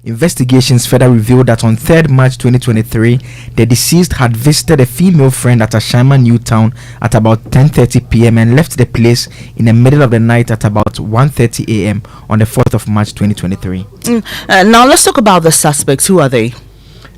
Investigations further revealed that on 3rd March 2023, the deceased had visited a female friend at Ashaiman New Town at about 10:30 p.m. and left the place in the middle of the night at about 1:30 a.m. on the 4th of March 2023. Now let's talk about the suspects. Who are they?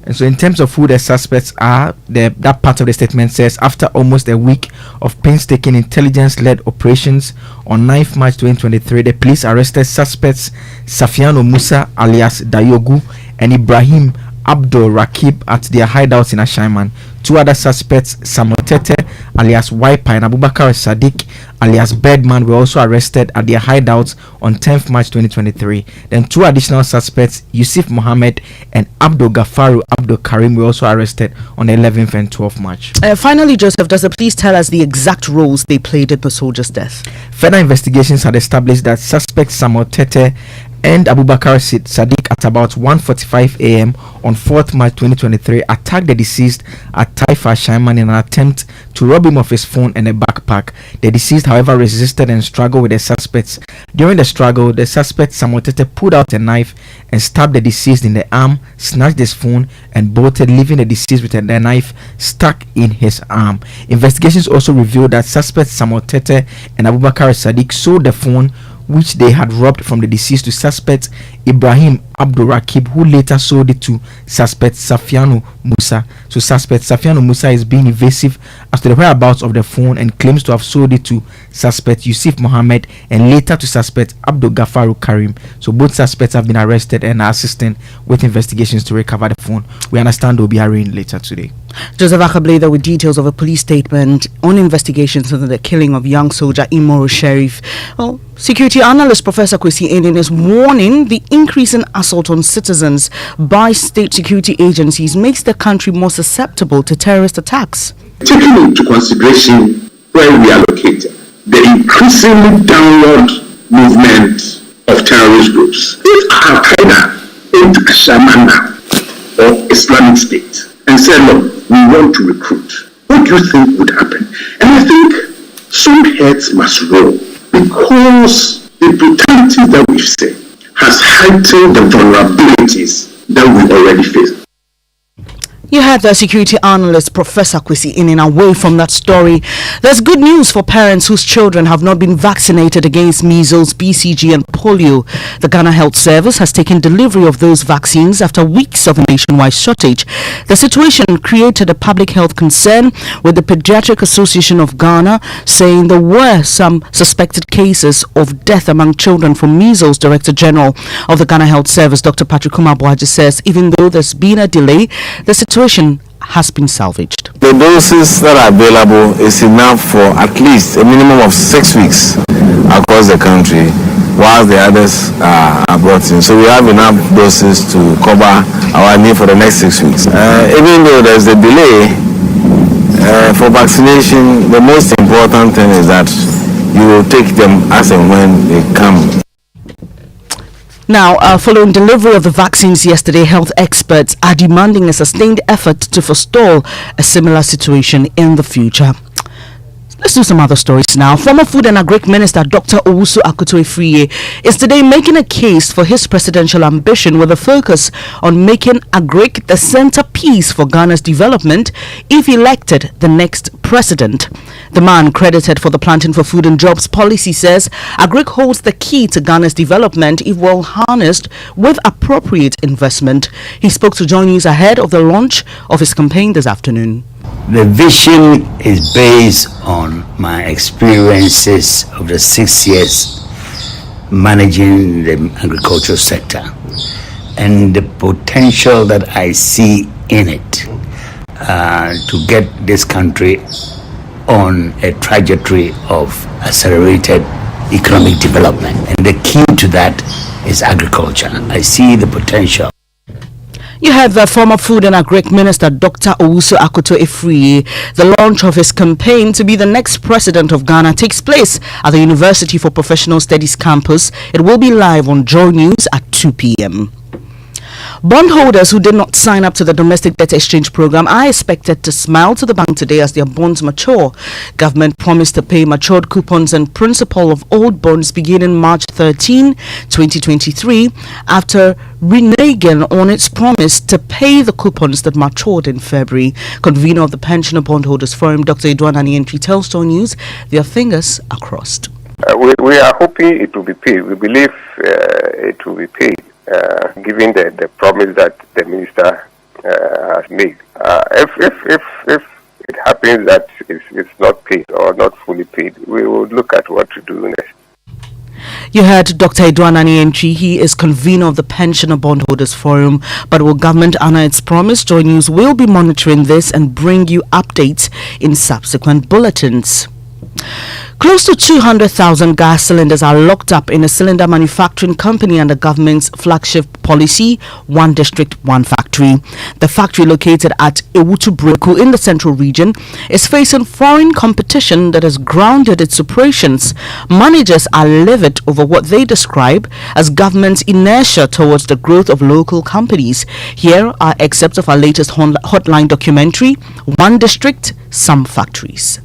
And so in terms of who the suspects are, that part of the statement says, after almost a week of painstaking intelligence-led operations, on 9th March 2023, the police arrested suspects Safiano Musa alias Dayogu and Ibrahim Abdul Rakib at their hideouts in Ashaiman. Two other suspects, Samotete alias Wiper and Abubakar Sadiq alias Birdman, were also arrested at their hideouts on 10th March 2023. Then two additional suspects, Yusuf Mohammed and Abdul Gafaru Abdul Karim, were also arrested on the 11th and 12th March. Finally, Joseph, does the police tell us the exact roles they played in the soldier's death? Further investigations had established that suspects Samotete and Abubakar Sadiq at about 1:45 a.m. on 4th March 2023 attacked the deceased at Taifa Shaiman in an attempt to rob him of his phone and a backpack. The deceased, however, resisted and struggled with the suspects. During the struggle, the suspect Samotete pulled out a knife and stabbed the deceased in the arm, snatched his phone and bolted, leaving the deceased with the knife stuck in his arm. Investigations also revealed that suspects Samotete and Abubakar Sadiq sold the phone which they had robbed from the deceased to suspect Ibrahim Abdul Rakib, who later sold it to suspect Safiano Musa. So suspect Safiano Musa is being evasive as to the whereabouts of the phone and claims to have sold it to suspect Yusuf Mohammed and later to suspect Abdul Gafaru Karim. So both suspects have been arrested and are assisting with investigations to recover the phone. We understand they'll be arraigned later today. Joseph Akableda with details of a police statement on investigations into the killing of young soldier Imoro Sheriff. Well, security analyst Professor Kwesi Enin is warning the increase in assault on citizens by state security agencies makes the country more susceptible to terrorist attacks. Taking into consideration where we are located, the increasingly downward movement of terrorist groups, if Al Qaeda into Ashaiman now or Islamic State and said, look, we want to recruit, what do you think would happen? And I think some heads must roll because the brutality that we've seen has heightened the vulnerabilities that we already face. You had the security analyst Professor Kwesi Enin. Away from that story, there's good news for parents whose children have not been vaccinated against measles, BCG and polio. The Ghana Health Service has taken delivery of those vaccines after weeks of a nationwide shortage. The situation created a public health concern, with the Pediatric Association of Ghana saying there were some suspected cases of death among children from measles. Director General of the Ghana Health Service, Dr. Patrick Kumabwaji, says even though there's been a delay, the situation has been salvaged. The doses that are available is enough for at least a minimum of 6 weeks across the country, while the others are brought in. So we have enough doses to cover our need for the next 6 weeks. Even though there's a delay for vaccination, the most important thing is that you will take them as and when they come. Now, following delivery of the vaccines yesterday, health experts are demanding a sustained effort to forestall a similar situation in the future. Let's do some other stories now. Former Food and Agric Minister Dr. Owusu Akoto-Afriyie is today making a case for his presidential ambition with a focus on making Agric the centerpiece for Ghana's development if elected the next president. The man, credited for the Planting for Food and Jobs policy, says Agric holds the key to Ghana's development if well harnessed with appropriate investment. He spoke to Joy News ahead of the launch of his campaign this afternoon. The vision is based on my experiences of the 6 years managing the agricultural sector and the potential that I see in it to get this country on a trajectory of accelerated economic development. And the key to that is agriculture. I see the potential. You have the former Food and Agric Minister Dr. Owusu Akoto-Afriyie. The launch of his campaign to be the next president of Ghana takes place at the University for Professional Studies campus. It will be live on Joy News at 2 p.m. Bondholders who did not sign up to the domestic debt exchange program are expected to smile to the bank today as their bonds mature. Government promised to pay matured coupons and principal of old bonds beginning March 13, 2023, after reneging on its promise to pay the coupons that matured in February. Convener of the Pensioner Bondholders Forum, Dr. Edouard Entry, tells Star News their fingers are crossed. We are hoping it will be paid. We believe it will be paid. Given the promise that the minister has made. If it happens that it's not paid or not fully paid, we will look at what to do next. You heard Dr. Edouard Entry. He is convener of the Pensioner Bondholders Forum. But will government honor its promise? Joy News will be monitoring this and bring you updates in subsequent bulletins. Close to 200,000 gas cylinders are locked up in a cylinder manufacturing company under government's flagship policy, One District, One Factory. The factory, located at Ewutu Breku in the central region, is facing foreign competition that has grounded its operations. Managers are livid over what they describe as government's inertia towards the growth of local companies. Here are excerpts of our latest hotline documentary, One District, Some Factories.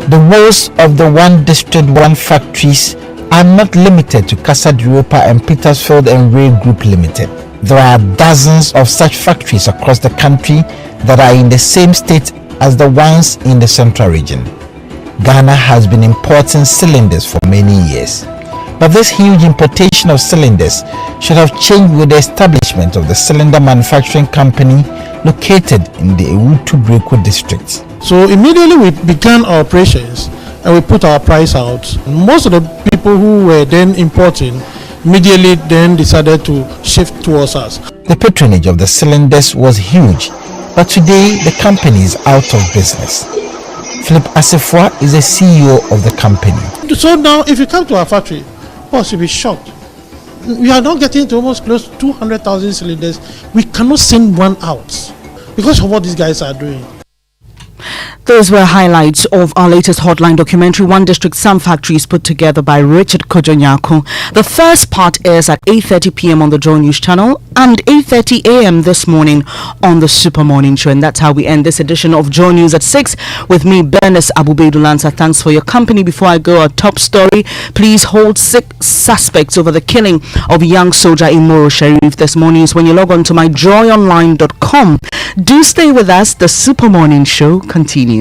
The woes of the One District, One Factories are not limited to Casa de Europa and Petersfield and Ray Group Limited. There are dozens of such factories across the country that are in the same state as the ones in the central region. Ghana has been importing cylinders for many years. But this huge importation of cylinders should have changed with the establishment of the cylinder manufacturing company located in the Ewutu Breku district. So immediately we began our operations and we put our price out. Most of the people who were then importing immediately then decided to shift towards us. The patronage of the cylinders was huge, but today the company is out of business. Philip Asifwa is the CEO of the company. So now if you come to our factory, boss, you'll be shocked. We are now getting to almost close to 200,000 cylinders. We cannot send one out because of what these guys are doing. Those were highlights of our latest hotline documentary, One District, Some Factories, put together by Richard Kojonyako. The first part airs at 8:30 p.m. on the Joy News channel and 8:30 a.m. this morning on the Super Morning Show. And that's how we end this edition of Joy News at 6 with me, Bernice Baidoo Lanza. Thanks for your company. Before I go, our top story: please hold 6 suspects over the killing of young soldier Imoro Sharif. This morning is when you log on to myjoyonline.com. Do stay with us. The Super Morning Show continues.